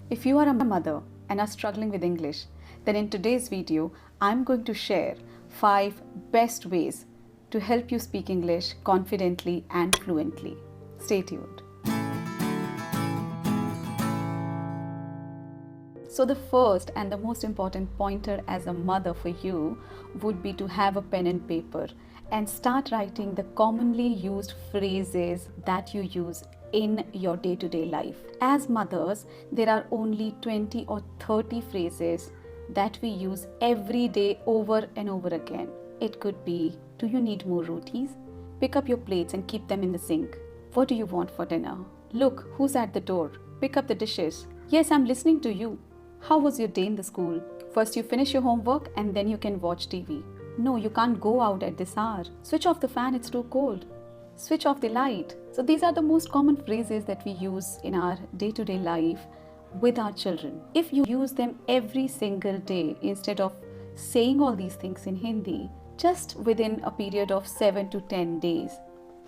If you are a mother and are struggling with English, then in today's video, I'm going to share 5 best ways to help you speak English confidently and fluently. Stay tuned. So the first and the most important pointer as a mother for you would be to have a pen and paper and start writing the commonly used phrases that you use in your day-to-day life. As mothers, there are only 20 or 30 phrases that we use every day over and over again. It could be, do you need more rotis? Pick up your plates and keep them in the sink. What do you want for dinner? Look, who's at the door? Pick up the dishes. Yes, I'm listening to you. How was your day in the school? First you finish your homework and then you can watch TV. No, you can't go out at this hour. Switch off the fan, it's too cold. Switch off the light. So these are the most common phrases that we use in our day-to-day life with our children. If you use them every single day instead of saying all these things in Hindi, just within a period of 7 to 10 days,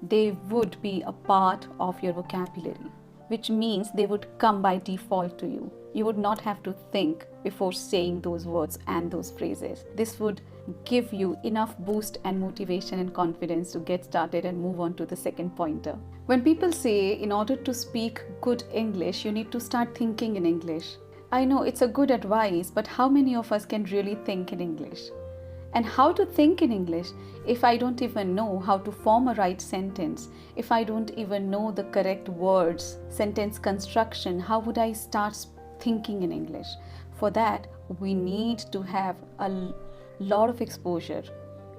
they would be a part of your vocabulary, which means they would come by default to you. You would not have to think before saying those words and those phrases. This would give you enough boost and motivation and confidence to get started and move on to the second pointer. When people say in order to speak good English, you need to start thinking in English. I know it's a good advice, but how many of us can really think in English? And how to think in English if I don't even know how to form a right sentence, if I don't even know the correct words, sentence construction, how would I start thinking in English? For that, we need to have a lot of exposure.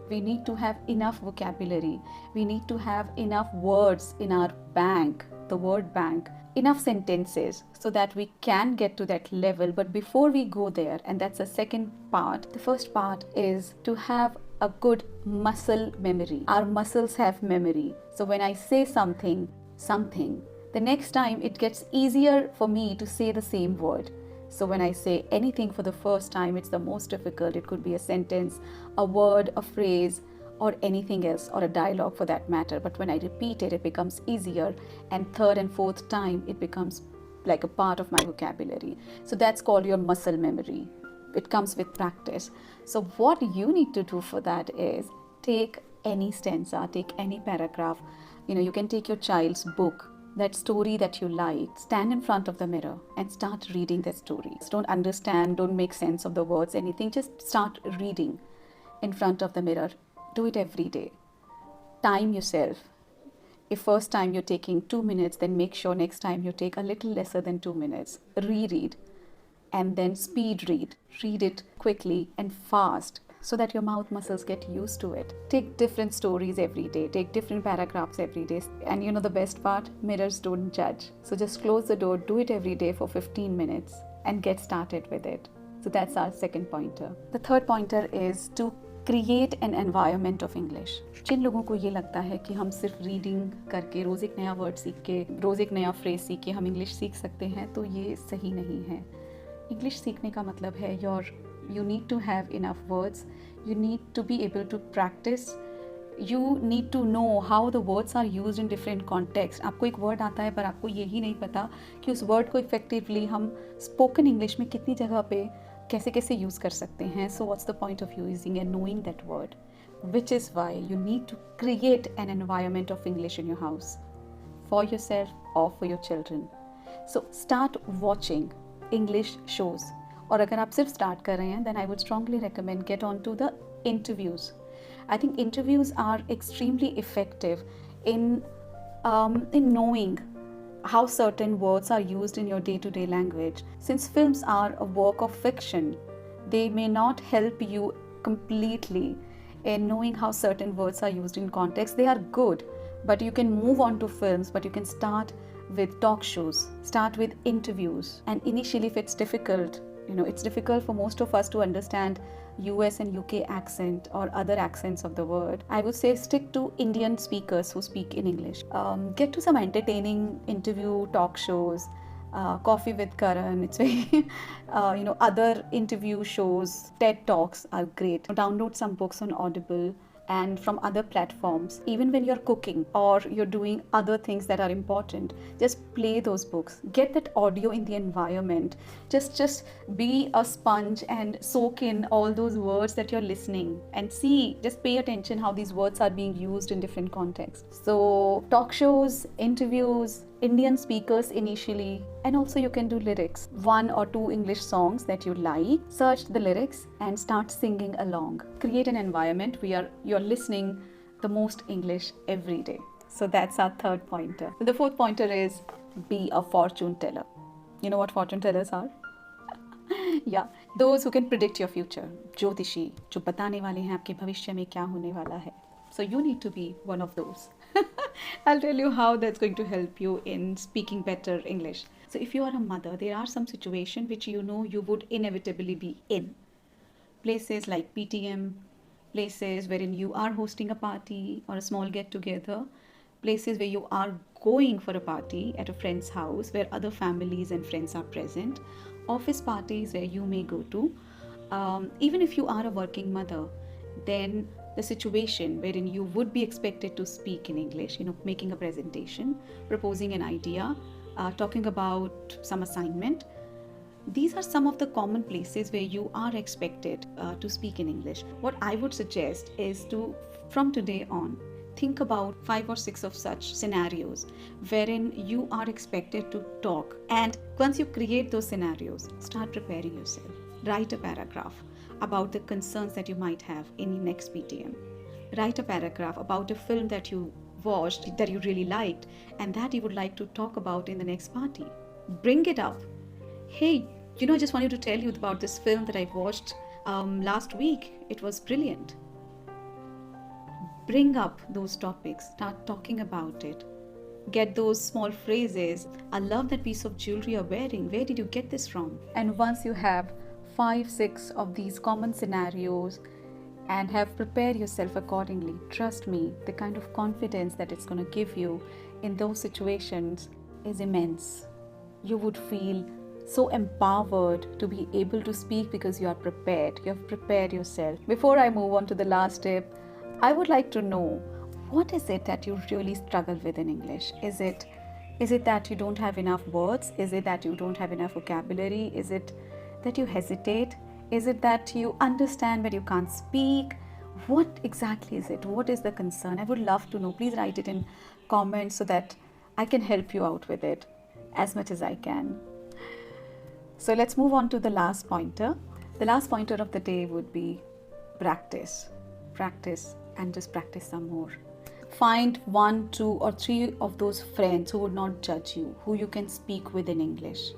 We need to have enough vocabulary. We need to have enough words in our bank, the word bank, enough sentences so that we can get to that level. But before we go there, and that's the second part, the first part is to have a good muscle memory. Our muscles have memory. So when I say something, the next time it gets easier for me to say the same word. So when I say anything for the first time, it's the most difficult. It could be a sentence, a word, a phrase, or anything else, or a dialogue for that matter. But when I repeat it, it becomes easier. And third and fourth time, it becomes like a part of my vocabulary. So that's called your muscle memory. It comes with practice. So what you need to do for that is take any stanza, take any paragraph. You can take your child's book, that story that you like, stand in front of the mirror and start reading that story. Don't understand, don't make sense of the words, anything. Just start reading in front of the mirror. Do it every day. Time yourself. If first time you're taking 2 minutes, then make sure next time you take a little lesser than 2 minutes. Reread and then speed read. Read it quickly and fast so that your mouth muscles get used to it. Take different stories every day. Take different paragraphs every day. And the best part, mirrors don't judge. So just close the door, do it every day for 15 minutes and get started with it. So that's our second pointer. The third pointer is to create an environment of English. जिन लोगों को ये लगता है कि हम सिर्फ reading करके रोज़ एक नया वर्ड सीख के, रोज़ एक नया फ्रेज सीख के हम इंग्लिश सीख सकते हैं, तो ये सही नहीं है. इंग्लिश सीखने का मतलब है you need to have enough words, you need to be able to practice, you need to know how the words are used in different contexts. आपको एक वर्ड आता है पर आपको यही नहीं पता कि उस वर्ड को इफेक्टिवली हम स्पोकन इंग्लिश में कितनी जगह पे कैसे यूज़ कर सकते हैं. So what's the point of using and knowing that word? Which is why you need to create an environment of English in your house for yourself or for your children. So start watching English shows. और अगर आप सिर्फ start कर रहे हैं, then I would strongly recommend get on to the interviews. I think interviews are extremely effective in knowing how certain words are used in your day-to-day language. Since films are a work of fiction, they may not help you completely in knowing how certain words are used in context. They are good, but you can move on to films, but you can start with talk shows, start with interviews. And initially, if it's difficult, it's difficult for most of us to understand US and UK accent or other accents of the word. I would say stick to Indian speakers who speak in English. Get to some entertaining interview talk shows, Coffee with Karan. It's very, other interview shows, TED Talks are great. Download some books on Audible and from other platforms. Even when you're cooking or you're doing other things that are important, just play those books. Get that audio in the environment. Just be a sponge and soak in all those words that you're listening, and see, just pay attention how these words are being used in different contexts. So talk shows, interviews, Indian speakers initially, and also you can do lyrics. 1 or 2 English songs that you like, search the lyrics and start singing along. Create an environment where you're listening the most English every day. So that's our third pointer. The fourth pointer is be a fortune teller. You know what fortune tellers are? Yeah, those who can predict your future. ज्योतिषी, जो बताने वाले हैं आपके भविष्य में क्या होने वाला है. So you need to be one of those. I'll tell you how that's going to help you in speaking better English. So if you are a mother, there are some situations which you know you would inevitably be in. Places like PTM, places wherein you are hosting a party or a small get-together, places where you are going for a party at a friend's house where other families and friends are present, office parties where you may go to. Even if you are a working mother, then the situation wherein you would be expected to speak in English, making a presentation, proposing an idea, talking about some assignment. These are some of the common places where you are expected to speak in English. What I would suggest is to, from today on, think about 5 or 6 of such scenarios wherein you are expected to talk. And once you create those scenarios, start preparing yourself. Write a paragraph about the concerns that you might have in the next PTM. Write a paragraph about a film that you watched that you really liked and that you would like to talk about in the next party. Bring it up. Hey, I just wanted to tell you about this film that I watched last week. It was brilliant. Bring up those topics. Start talking about it. Get those small phrases. I love that piece of jewelry you're wearing. Where did you get this from? And once you have 5, 6 of these common scenarios and have prepared yourself accordingly, trust me, the kind of confidence that it's going to give you in those situations is immense. You would feel so empowered to be able to speak because you are prepared. You have prepared yourself. Before I move on to the last tip, I would like to know, what is it that you really struggle with in English? Is it that you don't have enough words? Is it that you don't have enough vocabulary? Is it that you hesitate? Is it that you understand but you can't speak? What exactly is it? What is the concern? I would love to know. Please write it in comments so that I can help you out with it as much as I can. So let's move on to the last pointer. The last pointer of the day would be practice. Practice and just practice some more. Find 1, 2 or 3 of those friends who would not judge you, who you can speak with in English.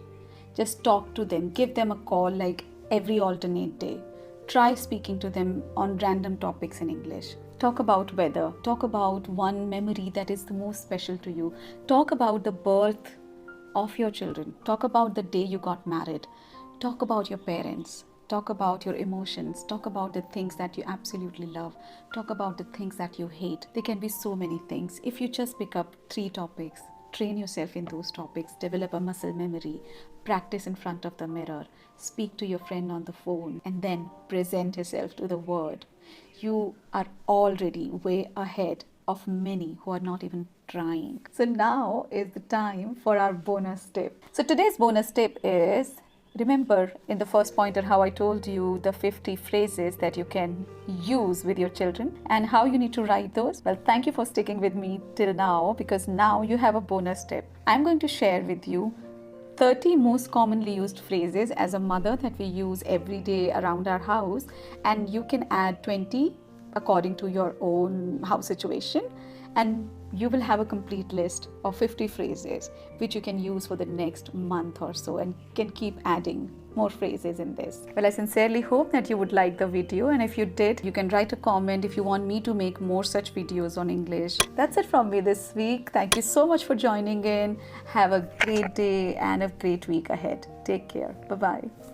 Just talk to them, give them a call like every alternate day. Try speaking to them on random topics in English. Talk about weather. Talk about one memory that is the most special to you. Talk about the birth of your children. Talk about the day you got married. Talk about your parents. Talk about your emotions. Talk about the things that you absolutely love. Talk about the things that you hate. There can be so many things. If you just pick up 3 topics, train yourself in those topics, develop a muscle memory, practice in front of the mirror, speak to your friend on the phone, and then present yourself to the world. You are already way ahead of many who are not even trying. So now is the time for our bonus tip. So today's bonus tip is, remember in the first pointer how I told you the 50 phrases that you can use with your children and how you need to write those? Well, thank you for sticking with me till now, because now you have a bonus tip. I'm going to share with you 30 most commonly used phrases as a mother that we use every day around our house, and you can add 20 according to your own house situation, and you will have a complete list of 50 phrases which you can use for the next month or so, and can keep adding more phrases in this. Well, I sincerely hope that you would like the video, and if you did, you can write a comment if you want me to make more such videos on English. That's it from me this week. Thank you so much for joining in. Have a great day and a great week ahead. Take care. Bye-bye.